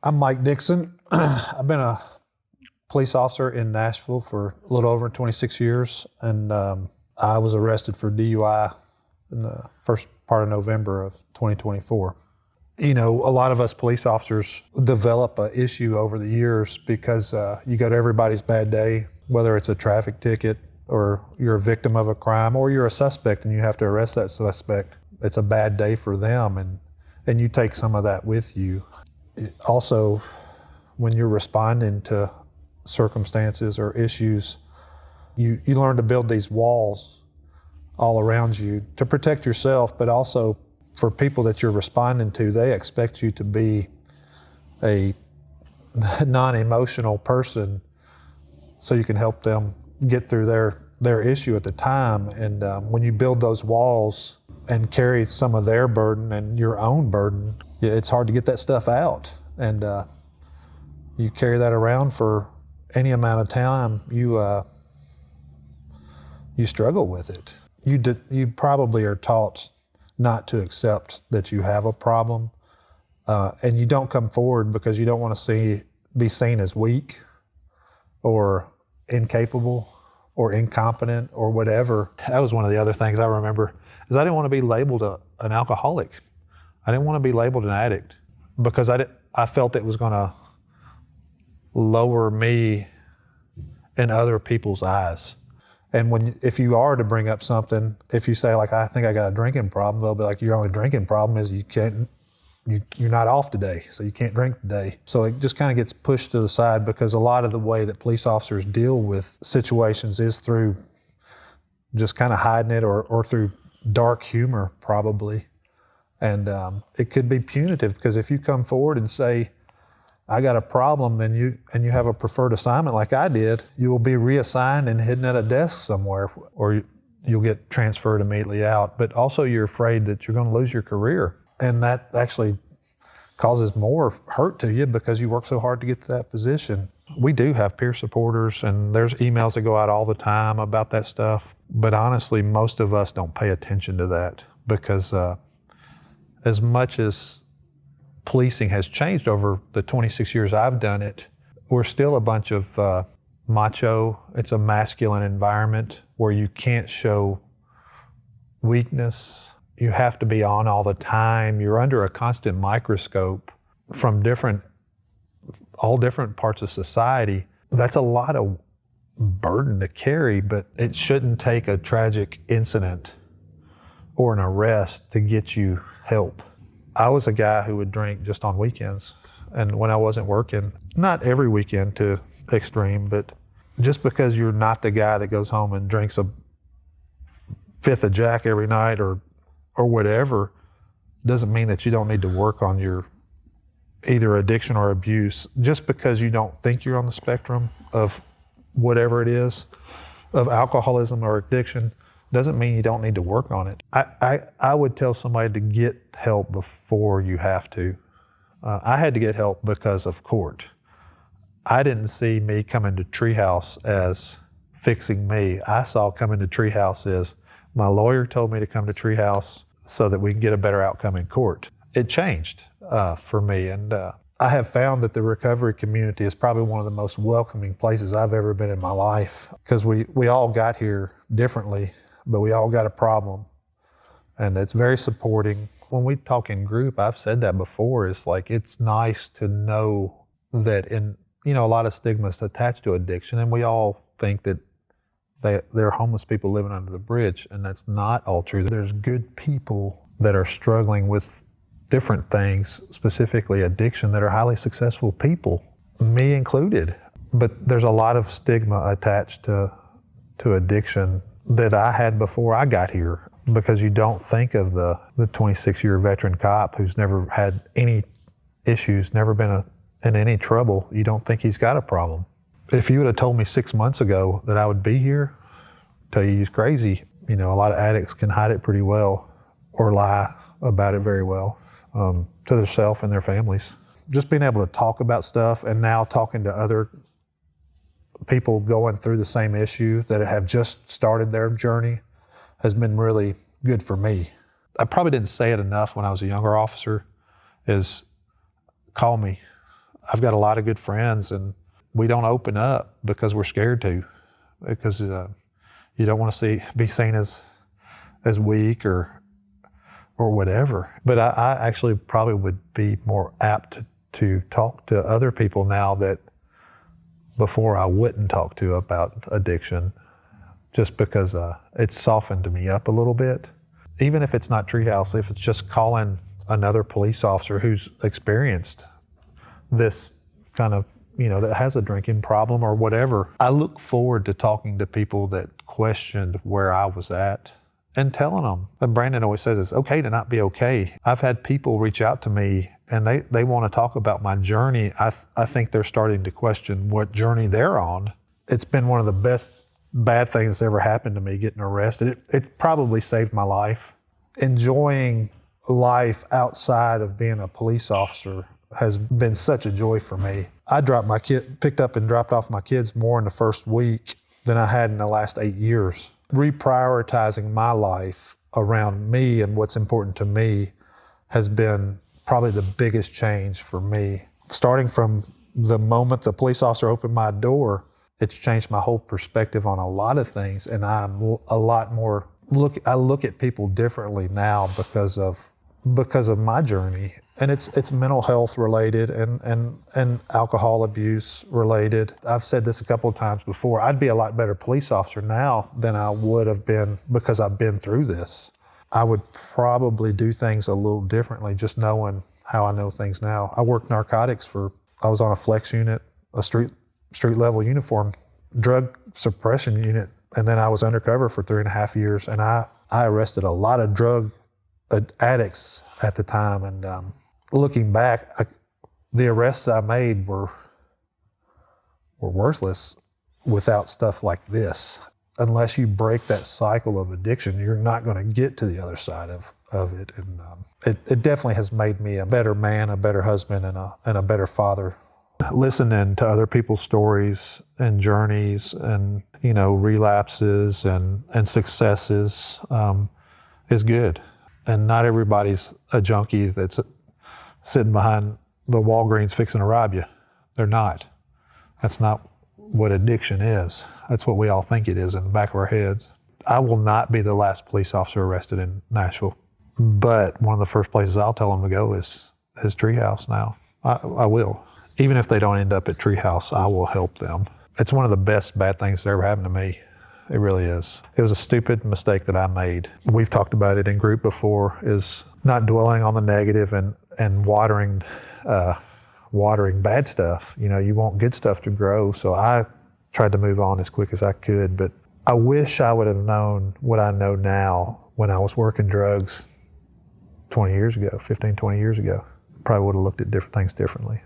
I'm Mike Dixon. I've been a police officer in Nashville for a little over 26 years, and I was arrested for DUI in the first part of November of 2024. You know, a lot of us police officers develop an issue over the years because you go to everybody's bad day, whether it's a traffic ticket or you're a victim of a crime or you're a suspect and you have to arrest that suspect. It's a bad day for them, and you take some of that with you. Also, when you're responding to circumstances or issues, you learn to build these walls all around you to protect yourself, but also for people that you're responding to, they expect you to be a non-emotional person so you can help them get through their issue at the time. And when you build those walls and carry some of their burden and your own burden, it's hard to get that stuff out. And you carry that around for any amount of time, you struggle with it. You probably are taught not to accept that you have a problem, and you don't come forward because you don't want to be seen as weak or incapable or incompetent or whatever. That was one of the other things I remember, is I didn't want to be labeled an alcoholic. I didn't want to be labeled an addict because I felt it was going to lower me in other people's eyes. And if you are to bring up something, if you say like, I think I got a drinking problem, they'll be like, your only drinking problem is you're not off today, so you can't drink today. So it just kind of gets pushed to the side because a lot of the way that police officers deal with situations is through just kind of hiding it or through dark humor probably. And it could be punitive because if you come forward and say, I got a problem, and you have a preferred assignment like I did, you will be reassigned and hidden at a desk somewhere, or you'll get transferred immediately out. But also you're afraid that you're going to lose your career. And that actually causes more hurt to you because you work so hard to get to that position. We do have peer supporters, and there's emails that go out all the time about that stuff. But honestly, most of us don't pay attention to that because as much as policing has changed over the 26 years I've done it, we're still a bunch of macho. It's a masculine environment where you can't show weakness. You have to be on all the time. You're under a constant microscope from all different parts of society. That's a lot of burden to carry, but it shouldn't take a tragic incident or an arrest to get you help. I was a guy who would drink just on weekends, and when I wasn't working, not every weekend to extreme, but just because you're not the guy that goes home and drinks a fifth of Jack every night or whatever, doesn't mean that you don't need to work on your either addiction or abuse. Just because you don't think you're on the spectrum of whatever it is, of alcoholism or addiction, doesn't mean you don't need to work on it. I would tell somebody to get help before you have to. I had to get help because of court. I didn't see me coming to Treehouse as fixing me. I saw coming to Treehouse as my lawyer told me to come to Treehouse so that we can get a better outcome in court. It changed for me, and I have found that the recovery community is probably one of the most welcoming places I've ever been in my life, because we all got here differently, but we all got a problem, and it's very supporting. When we talk in group, I've said that before, it's like it's nice to know that a lot of stigma is attached to addiction, and we all think that there are homeless people living under the bridge, and that's not all true. There's good people that are struggling with different things, specifically addiction, that are highly successful people, me included. But there's a lot of stigma attached to addiction that I had before I got here, because you don't think of the 26-year veteran cop who's never had any issues, never been in any trouble. You don't think he's got a problem. If you would have told me 6 months ago that I would be here, I'd tell you he's crazy. A lot of addicts can hide it pretty well or lie about it very well to themselves and their families. Just being able to talk about stuff, and now talking to other people going through the same issue that have just started their journey, has been really good for me. I probably didn't say it enough when I was a younger officer, is call me. I've got a lot of good friends, and we don't open up because we're scared to, because you don't want to be seen as weak or whatever. But I actually probably would be more apt to talk to other people now that before I wouldn't talk to about addiction, just because it's softened me up a little bit. Even if it's not Treehouse, if it's just calling another police officer who's experienced this kind of, that has a drinking problem or whatever. I look forward to talking to people that questioned where I was at and telling them. And Brandon always says it's okay to not be okay. I've had people reach out to me and they want to talk about my journey. I think they're starting to question what journey they're on. It's been one of the best bad things that's ever happened to me, getting arrested. It probably saved my life. Enjoying life outside of being a police officer has been such a joy for me. I picked up and dropped off my kids more in the first week than I had in the last 8 years. Reprioritizing my life around me and what's important to me has been probably the biggest change for me. Starting from the moment the police officer opened my door, it's changed my whole perspective on a lot of things, and I'm a lot more, I look at people differently now because of my journey. And it's mental health related and alcohol abuse related. I've said this a couple of times before. I'd be a lot better police officer now than I would have been because I've been through this. I would probably do things a little differently just knowing how I know things now. I worked narcotics I was on a flex unit, a street level uniform, drug suppression unit, and then I was undercover for 3.5 years, and I arrested a lot of drug addicts at the time, and looking back, the arrests I made were worthless without stuff like this. Unless you break that cycle of addiction, you're not going to get to the other side of it. And it definitely has made me a better man, a better husband, and a better father. Listening to other people's stories and journeys and, relapses and successes is good. And not everybody's a junkie that's sitting behind the Walgreens fixing to rob you. They're not. That's not what addiction is. That's what we all think it is in the back of our heads. I will not be the last police officer arrested in Nashville, but one of the first places I'll tell them to go is Treehouse now. I will. Even if they don't end up at Treehouse, I will help them. It's one of the best bad things that ever happened to me. It really is. It was a stupid mistake that I made. We've talked about it in group before, is not dwelling on the negative and watering bad stuff. You want good stuff to grow. So I tried to move on as quick as I could, but I wish I would have known what I know now when I was working drugs 20 years ago, 15, 20 years ago. Probably would have looked at different things differently.